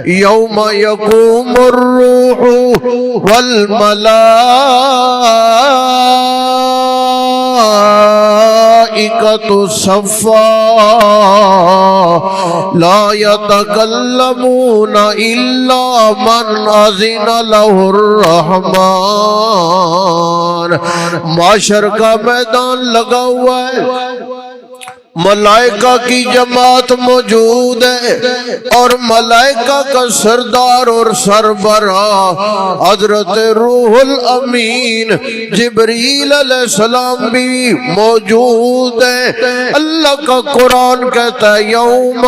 یوم یقوم الروح والملائکۃ صفا لا یتکلمون الا من اذن له الرحمن۔ معاشر کا میدان لگا ہوا ہے، ملائکہ کی جماعت موجود ہے، اور ملائکہ کا سردار اور سربراہ حضرت روح الامین جبریل علیہ السلام بھی موجود ہے۔ اللہ کا قرآن کہتا ہے یوم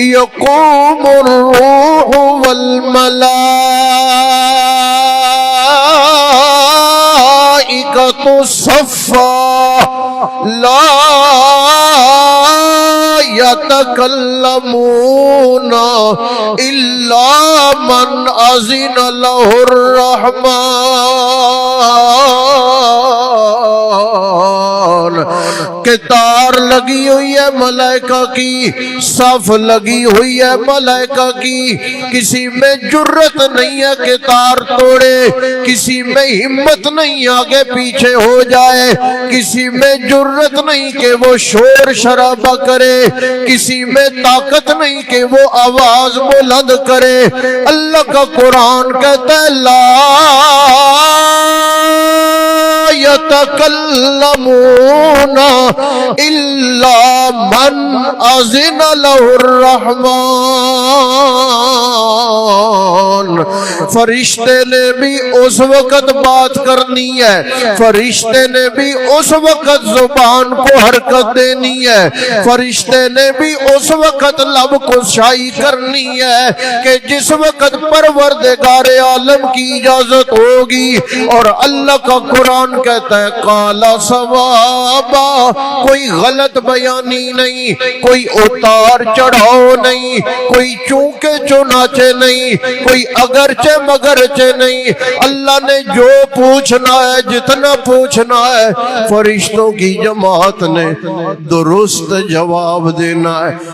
یقوم الروح والملائکۃ صفا لا یتکلمون الا من اذن له الرحمن۔ کتار لگی ہوئی ہے ملائکہ کی، صف لگی ہوئی ہے ملائکہ کی، کسی میں جرت نہیں ہے کہ تار توڑے، کسی میں ہمت نہیں آگے پیچھے ہو جائے، کسی میں جرت نہیں کہ وہ شور شرابہ کرے، کسی میں طاقت نہیں کہ وہ آواز بلند کرے۔ اللہ کا قرآن کہتا ہے لا یتکلمون الا من اذن له الرحمن۔ فرشتے نے بھی اس وقت بات کرنی ہے، فرشتے نے بھی اس وقت زبان کو حرکت دینی ہے، فرشتے نے بھی اس وقت لب کو شائی کرنی ہے کہ جس وقت پروردگار عالم کی اجازت ہوگی۔ اور اللہ کا قرآن کہتا ہے کالا ثوابا، کوئی غلط بیانی نہیں، کوئی اتار چڑھاؤ نہیں، کوئی چونکے چنانچے نہیں، کوئی اگرچہ مگرچہ نہیں۔ اللہ نے جو پوچھنا ہے، جتنا پوچھنا ہے، فرشتوں کی جماعت نے درست جواب دینا ہے۔